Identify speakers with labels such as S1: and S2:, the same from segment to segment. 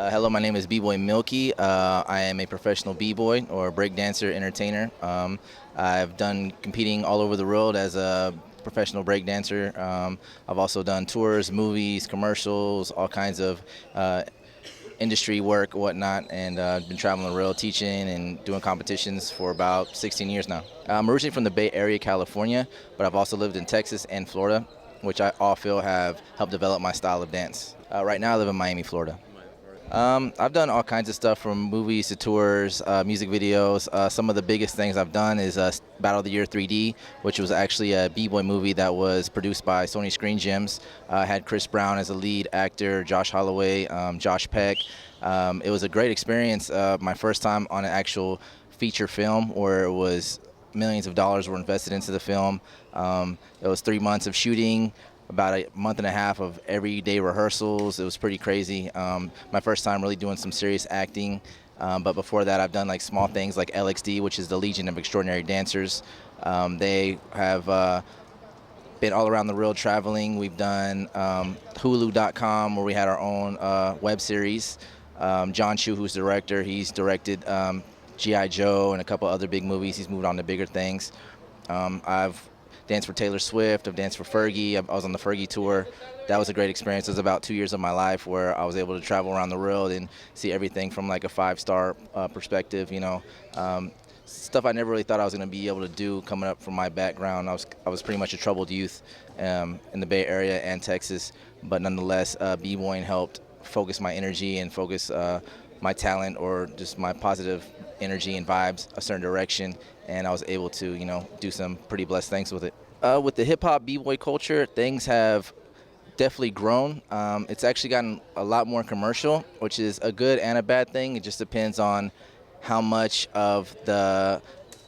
S1: Hello, my name is BBoy Milky. I am a professional b-boy or breakdancer entertainer. I've done competing all over the world as a professional breakdancer. I've also done tours, movies, commercials, all kinds of industry work, whatnot, and been traveling the world teaching and doing competitions for about 16 years now. I'm originally from the Bay Area, California, but I've also lived in Texas and Florida, which I all feel have helped develop my style of dance. Right now I live in Miami, Florida. I've done all kinds of stuff from movies to tours, music videos. Some of the biggest things I've done is Battle of the Year 3D, which was actually a b-boy movie that was produced by Sony Screen Gems. Had Chris Brown as a lead actor, Josh Holloway, Josh Peck. It was a great experience. My first time on an actual feature film where it was millions of dollars were invested into the film. It was 3 months of shooting, about a month and a half of everyday rehearsals. It was pretty crazy. My first time really doing some serious acting. But before that, I've done like small things like LXD, which is the Legion of Extraordinary Dancers. They have been all around the world traveling. We've done Hulu.com, where we had our own web series. John Chu, who's the director, he's directed G.I. Joe and a couple other big movies. He's moved on to bigger things. I've danced for Taylor Swift, I've danced for Fergie, I was on the Fergie tour. That was a great experience. It was about 2 years of my life where I was able to travel around the world and see everything from like a five-star perspective, you know. Stuff I never really thought I was going to be able to do coming up from my background. I was pretty much a troubled youth in the Bay Area and Texas, but nonetheless, b-boying helped focus my energy and focus my talent or just my positive energy and vibes a certain direction, and I was able to, you know, do some pretty blessed things with it. With the hip-hop b-boy culture, things have definitely grown. It's actually gotten a lot more commercial, which is a good and a bad thing. It just depends on how much of the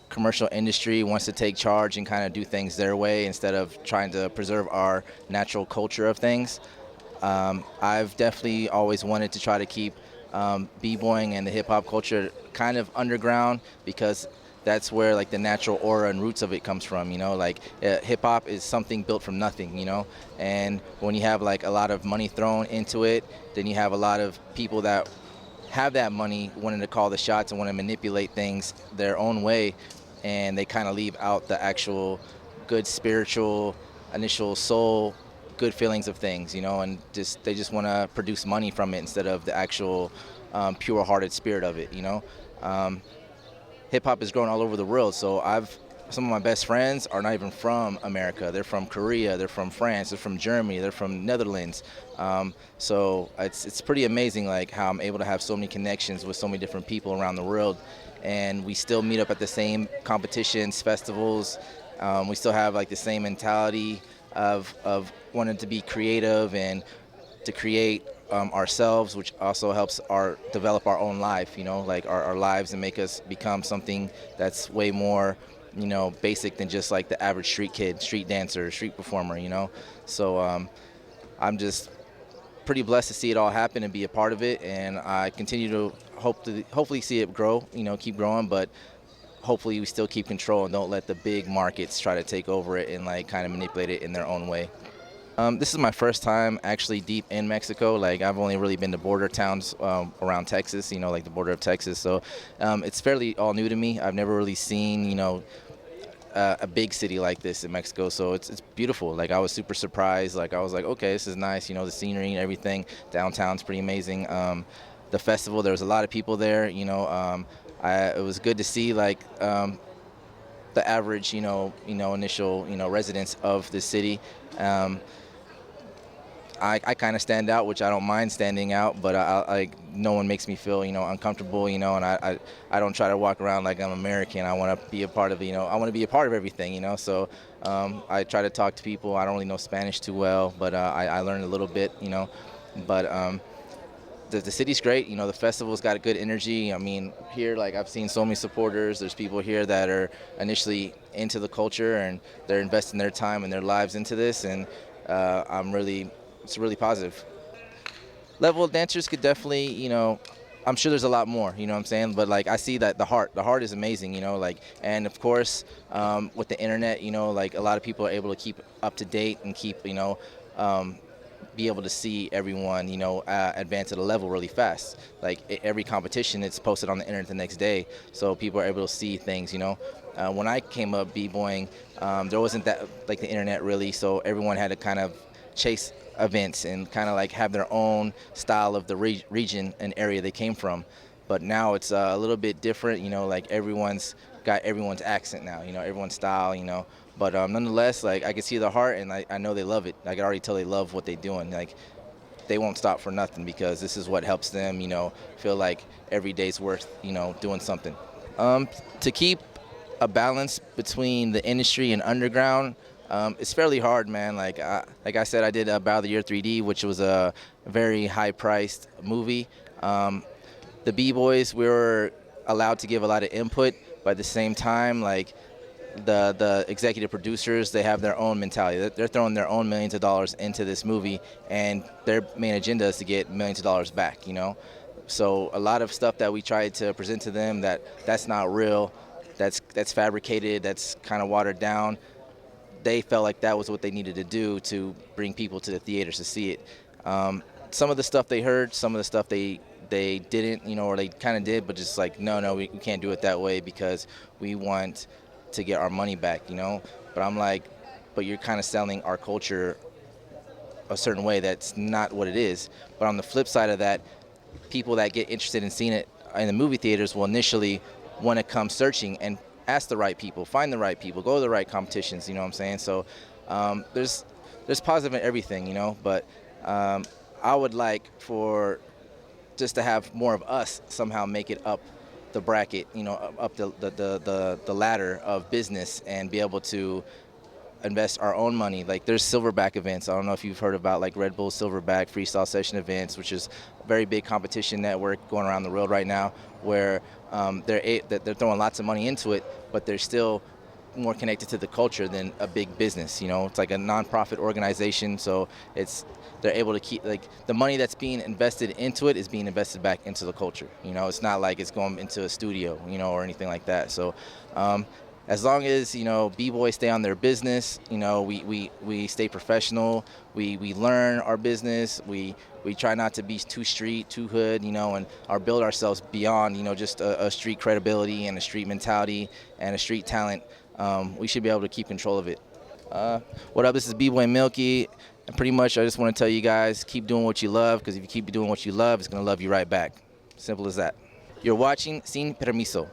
S1: commercial industry wants to take charge and kind of do things their way instead of trying to preserve our natural culture of things. I've definitely always wanted to try to keep b-boying and the hip-hop culture kind of underground, because that's where like the natural aura and roots of it comes from, you know. Like hip-hop is something built from nothing, you know, and when you have like a lot of money thrown into it, then you have a lot of people that have that money wanting to call the shots and want to manipulate things their own way, and they kind of leave out the actual good spiritual initial soul good feelings of things, you know, and they just want to produce money from it instead of the actual pure-hearted spirit of it, you know. Hip-hop is growing all over the world, so some of my best friends are not even from America. They're from Korea, they're from France, they're from Germany, they're from Netherlands. So it's pretty amazing like how I'm able to have so many connections with so many different people around the world, and we still meet up at the same competitions, festivals. We still have like the same mentality of wanting to be creative and to create ourselves, which also helps develop our own life, you know, like our lives, and make us become something that's way more, you know, basic than just like the average street kid, street dancer, street performer, you know. So I'm just pretty blessed to see it all happen and be a part of it, and I continue to hopefully see it grow, you know, keep growing, but hopefully we still keep control and don't let the big markets try to take over it and like kind of manipulate it in their own way. This is my first time actually deep in Mexico. Like I've only really been to border towns around Texas, you know, like the border of Texas. So it's fairly all new to me. I've never really seen, you know, a big city like this in Mexico. So it's beautiful. Like I was super surprised. Like I was like, okay, this is nice. You know, the scenery and everything. Downtown's pretty amazing. The festival, there was a lot of people there. You know, it was good to see like the average, you know, initial, you know, residents of the city. I kind of stand out, which I don't mind standing out, but no one makes me feel, you know, uncomfortable, you know, and I don't try to walk around like I'm American. I want to be a part of, you know, I want to be a part of everything, you know, so I try to talk to people. I don't really know Spanish too well, but I learned a little bit, you know, but the city's great. You know, the festival's got a good energy. I mean, here, like, I've seen so many supporters. There's people here that are initially into the culture, and they're investing their time and their lives into this, and it's really positive. Level of dancers could definitely, you know, I'm sure there's a lot more, you know what I'm saying? But, like, I see that the heart is amazing, you know, like, and of course, with the internet, you know, like, a lot of people are able to keep up to date and keep, you know, be able to see everyone, advance at a level really fast. Like every competition, it's posted on the internet the next day, so people are able to see things. When I came up b-boying, there wasn't that like the internet really, so everyone had to kind of chase events and kind of like have their own style of the region and area they came from. But now it's a little bit different. Like everyone's got everyone's accent now. Everyone's style. But nonetheless, like I can see the heart, and I know they love it. I can already tell they love what they're doing. Like they won't stop for nothing because this is what helps them, feel like every day's worth, doing something. To keep a balance between the industry and underground, it's fairly hard, man. Like I said, I did Battle of the Year 3D, which was a very high-priced movie. The B-boys, we were allowed to give a lot of input, but at the same time, like the executive producers, they have their own mentality. They're throwing their own millions of dollars into this movie, and their main agenda is to get millions of dollars back. So a lot of stuff that we tried to present to them that's not real, that's fabricated, that's kind of watered down. They felt like that was what they needed to do to bring people to the theaters to see it. Some of the stuff they heard, some of the stuff they didn't, or they kind of did, but just like, no, we can't do it that way because we want to get our money back, But I'm like, but you're kind of selling our culture a certain way that's not what it is. But on the flip side of that, people that get interested in seeing it in the movie theaters will initially want to come searching and ask the right people, find the right people, go to the right competitions, you know what I'm saying? So there's positive in everything, but I would like for just to have more of us somehow make it up the bracket, up the ladder of business and be able to invest our own money. Like there's silverback events. I don't know if you've heard about like Red Bull Silverback freestyle session events, which is a very big competition network going around the world right now, where they're throwing lots of money into it, but they're still more connected to the culture than a big business. It's like a non-profit organization, so they're able to keep, like, the money that's being invested into it is being invested back into the culture. It's not like it's going into a studio, or anything like that. So as long as b-boys stay on their business, we stay professional, we learn our business, we try not to be too street, too hood, and build ourselves beyond just a street credibility and a street mentality and a street talent. We should be able to keep control of it. What up, this is BBoy Milky, and pretty much I just want to tell you guys, keep doing what you love, because if you keep doing what you love, it's going to love you right back. Simple as that. You're watching Sin Permiso.